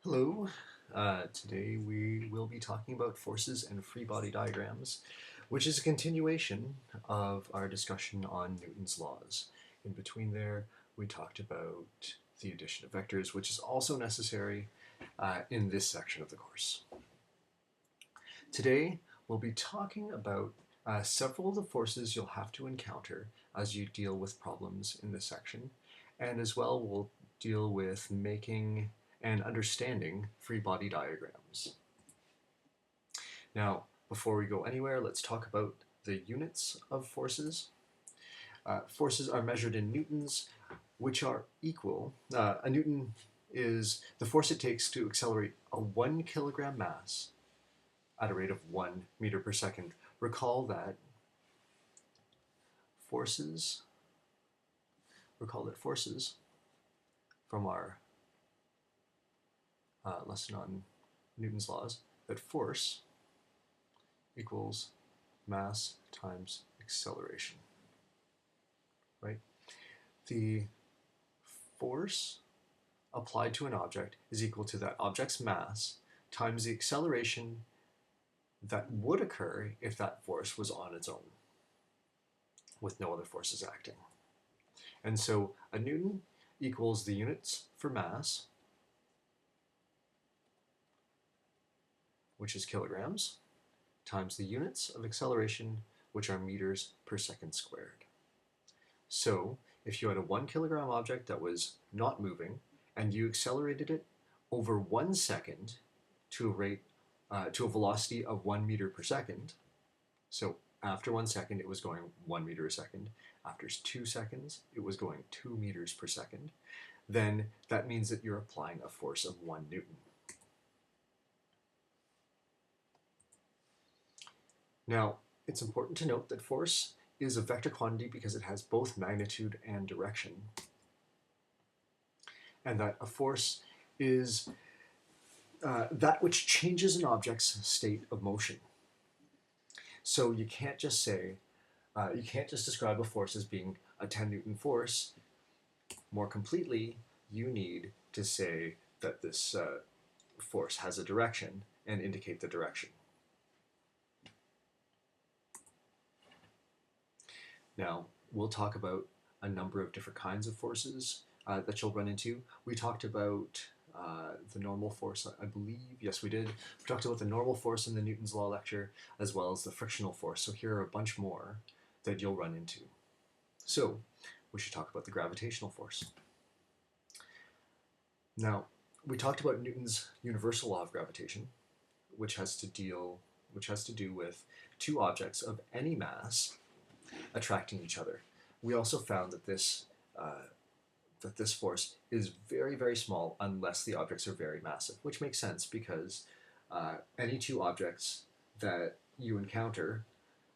Hello. Today we will be talking about forces and free body diagrams, which is a continuation of our discussion on Newton's laws. In between there, we talked about the addition of vectors, which is also necessary in this section of the course. Today, we'll be talking about several of the forces you'll have to encounter as you deal with problems in this section, and as well we'll deal with making and understanding free body diagrams. Now, before we go anywhere, let's talk about the units of forces. Forces are measured in newtons, which are equal. A newton is the force it takes to accelerate a 1 kilogram mass at a rate of 1 meter per second. Recall that forces from our lesson on Newton's laws, that force equals mass times acceleration, right? The force applied to an object is equal to that object's mass times the acceleration that would occur if that force was on its own, with no other forces acting. And so a newton equals the units for mass, which is kilograms, times the units of acceleration, which are meters per second squared. So if you had a 1 kilogram object that was not moving, and you accelerated it over 1 second to a velocity of 1 meter per second, so after 1 second it was going 1 meter a second, after 2 seconds it was going 2 meters per second, then that means that you're applying a force of 1 newton. Now, it's important to note that force is a vector quantity because it has both magnitude and direction, and that a force is that which changes an object's state of motion. So you can't just describe a force as being a 10 Newton force. More completely, you need to say that this force has a direction and indicate the direction. Now, we'll talk about a number of different kinds of forces that you'll run into. We talked about the normal force, I believe. Yes, we did. We talked about the normal force in the Newton's law lecture, as well as the frictional force. So here are a bunch more that you'll run into. So we should talk about the gravitational force. Now, we talked about Newton's universal law of gravitation, which has to do with two objects of any mass attracting each other. We also found that this force is very, very small unless the objects are very massive, which makes sense because any two objects that you encounter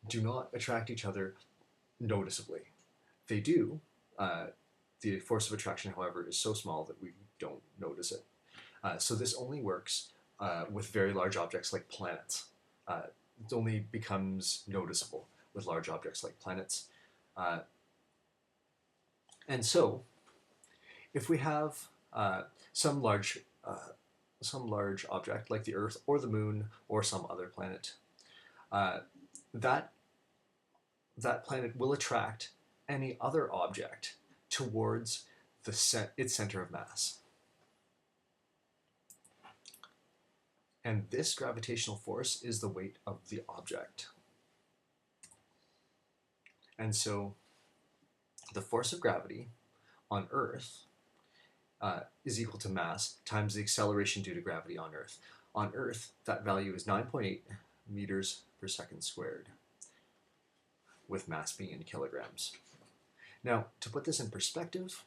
do not attract each other noticeably. They do. The force of attraction, however, is so small that we don't notice it. So this only works with very large objects like planets. It only becomes noticeable with large objects like planets. And so, if we have some large object like the Earth or the Moon or some other planet, that planet will attract any other object towards its center of mass. And this gravitational force is the weight of the object. And so the force of gravity on Earth is equal to mass times the acceleration due to gravity on Earth. On Earth, that value is 9.8 meters per second squared, with mass being in kilograms. Now, to put this in perspective,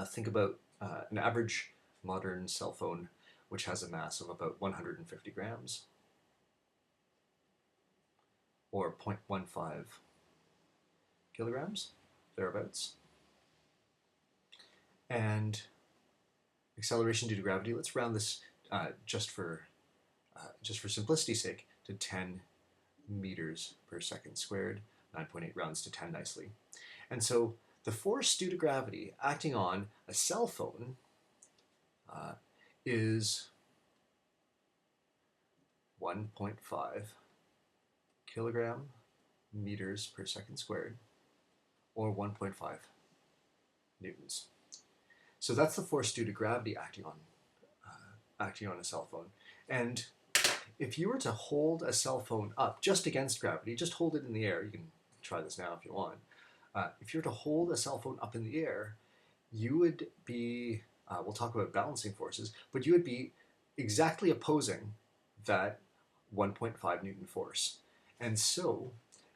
think about an average modern cell phone, which has a mass of about 150 grams, or 0.15 kilograms, thereabouts. And acceleration due to gravity, let's round this just for simplicity's sake to 10 meters per second squared. 9.8 rounds to 10 nicely. And so the force due to gravity acting on a cell phone is 1.5 kilogram meters per second squared, or 1.5 newtons. So that's the force due to gravity acting on a cell phone. And if you were to hold a cell phone up just against gravity, just hold it in the air, you can try this now if you want. If you were to hold a cell phone up in the air, you would be, we'll talk about balancing forces, but you would be exactly opposing that 1.5 Newton force. And so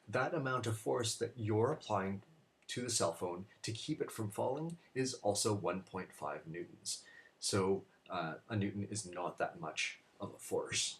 that amount of force that you're applying to the cell phone to keep it from falling is also 1.5 newtons. So a newton is not that much of a force.